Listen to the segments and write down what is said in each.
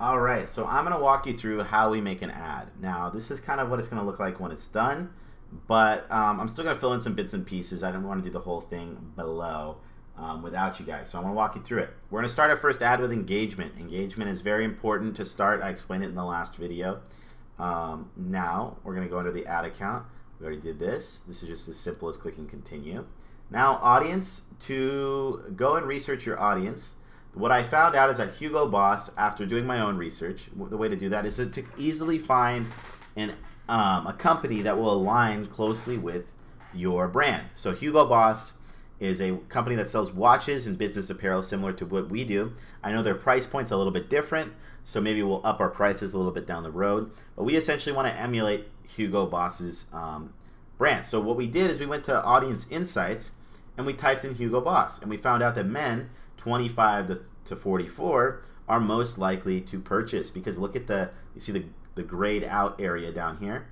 Alright, so I'm going to walk you through how we make an ad. Now, this is kind of what it's going to look like when it's done, but I'm still going to fill in some bits and pieces. I don't want to do the whole thing below without you guys, so I'm going to walk you through it. We're going to start our first ad with engagement. Engagement is very important to start. I explained it in the last video. Now, we're going to go under the ad account. We already did this. This is just as simple as clicking continue. Now, audience, to go and research your audience, what I found out is that Hugo Boss, after doing my own research, the way to do that is to easily find a company that will align closely with your brand. So Hugo Boss is a company that sells watches and business apparel similar to what we do. I know their price point's a little bit different, so maybe we'll up our prices a little bit down the road. But we essentially want to emulate Hugo Boss's brand. So what we did is we went to Audience Insights and we typed in Hugo Boss, and we found out that men 25 to 44 are most likely to purchase, because look at you see the grayed out area down here.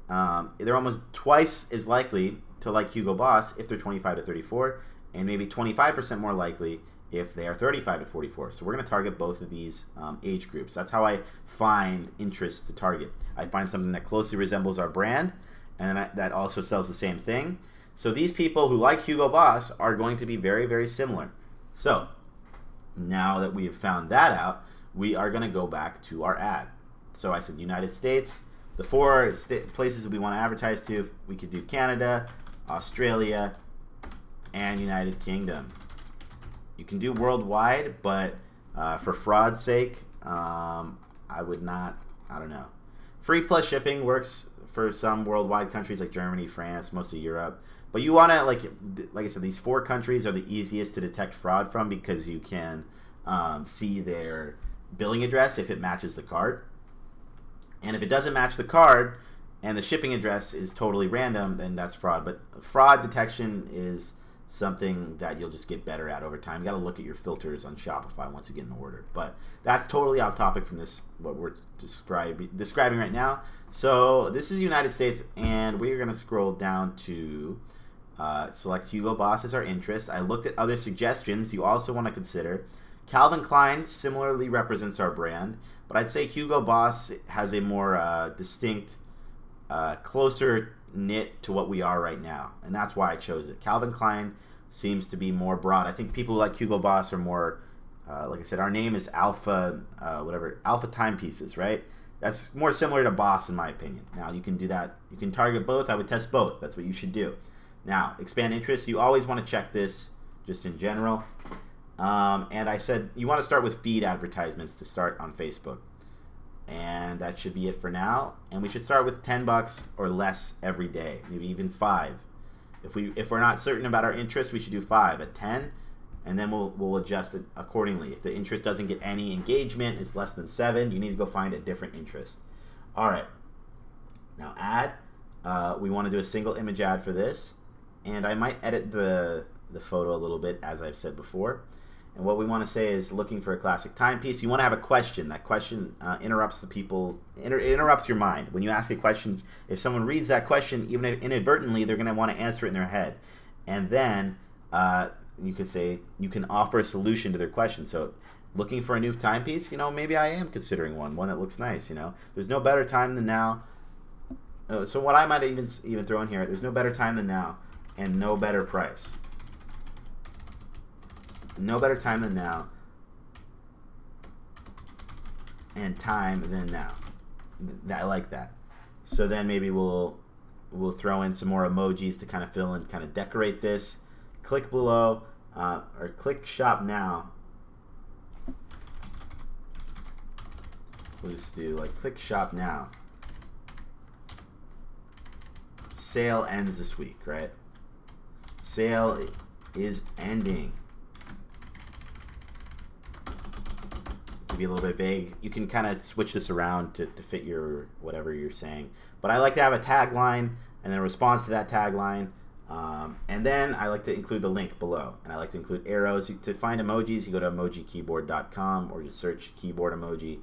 They're almost twice as likely to like Hugo Boss if they're 25 to 34, and maybe 25% more likely if they are 35 to 44. So we're going to target both of these age groups. That's how I find interest to target. I find something that closely resembles our brand, and that also sells the same thing. So these people who like Hugo Boss are going to be very, very similar. So now that we have found that out, we are going to go back to our ad. So I said United States, the four places that we want to advertise to. We could do Canada, Australia, and United Kingdom. You can do worldwide, but for fraud's sake, I would not, I don't know. Free plus shipping works for some worldwide countries like Germany, France, most of Europe. But you want to, like I said, these four countries are the easiest to detect fraud from, because you can see their billing address if it matches the card. And if it doesn't match the card and the shipping address is totally random, then that's fraud. But fraud detection is something that you'll just get better at over time. You got to look at your filters on Shopify once you get an order. But that's totally off topic from this, what we're describing right now. So this is United States, and we're going to scroll down to select Hugo Boss as our interest. I looked at other suggestions you also want to consider. Calvin Klein similarly represents our brand, but I'd say Hugo Boss has a more distinct, closer knit to what we are right now, and that's why I chose it. Calvin Klein seems to be more broad. I think people who like Hugo Boss are more, like I said, our name is Alpha, Alpha Timepieces, right? That's more similar to Boss in my opinion. Now you can do that. You can target both. I would test both. That's what you should do. Now, expand interest. You always want to check this just in general. And I said you want to start with feed advertisements to start on Facebook. And that should be it for now. And we should start with $10 or less every day, maybe even 5. If we're not certain about our interest, we should do 5 at 10, and then we'll adjust it accordingly. If the interest doesn't get any engagement, it's less than 7, you need to go find a different interest. All right. Now ad. We want to do a single image ad for this. And I might edit the photo a little bit, as I've said before. And what we want to say is looking for a classic timepiece. You want to have a question. That question interrupts the people, interrupts your mind. When you ask a question, if someone reads that question, even if inadvertently, they're going to want to answer it in their head. And then you could say, you can offer a solution to their question. So looking for a new timepiece, maybe I am considering one that looks nice, There's no better time than now. So what I might even throw in here, there's no better time than now. And no better price. No better time than now. And time than now. I like that. So then maybe we'll throw in some more emojis to kind of fill and kind of decorate this. Click below or click shop now. We'll just do like click shop now. Sale ends this week, right? Sale is ending. Be a little bit vague. You can kind of switch this around to fit your whatever you're saying. But I like to have a tagline and then a response to that tagline. And then I like to include the link below. And I like to include arrows. To find emojis, you go to emojikeyboard.com or just search keyboard emoji.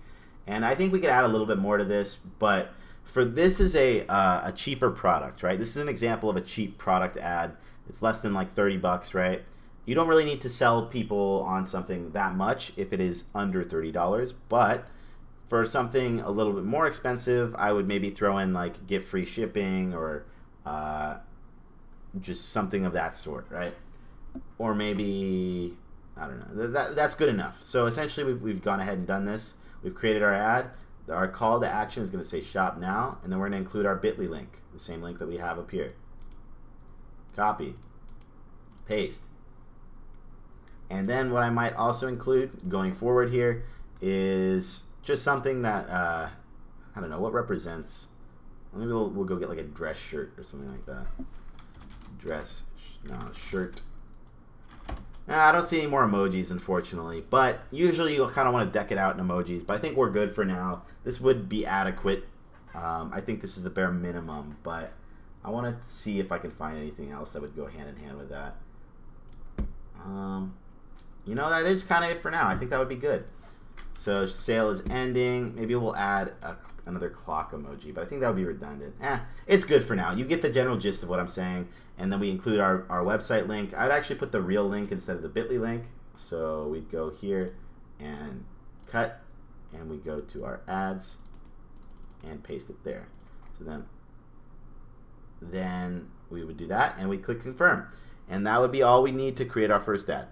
And I think we could add a little bit more to this, but for this is a cheaper product, right? This is an example of a cheap product ad. It's less than like 30 bucks, right? You don't really need to sell people on something that much if it is under $30, but For something a little bit more expensive, I would maybe throw in like get free shipping or just something of that sort, right? Or maybe, I don't know, that's good enough. So essentially we've gone ahead and done this. We've created our ad. Our call to action is going to say shop now, and then we're going to include our bit.ly link, the same link that we have up here. Copy, paste. And then what I might also include going forward here is just something that, I don't know, what represents, maybe we'll go get like a dress shirt or something like that. Shirt. I don't see any more emojis, unfortunately, but usually you'll kind of want to deck it out in emojis, but I think we're good for now. This would be adequate. I think this is the bare minimum, but I want to see if I can find anything else that would go hand in hand with that. You know, that is kind of it for now. I think that would be good. So sale is ending. Maybe we'll add another clock emoji, but I think that would be redundant. It's good for now. You get the general gist of what I'm saying. And then we include our website link. I'd actually put the real link instead of the bit.ly link. So we'd go here and cut, and we go to our ads and paste it there. So then we would do that, and we click confirm. And that would be all we need to create our first ad.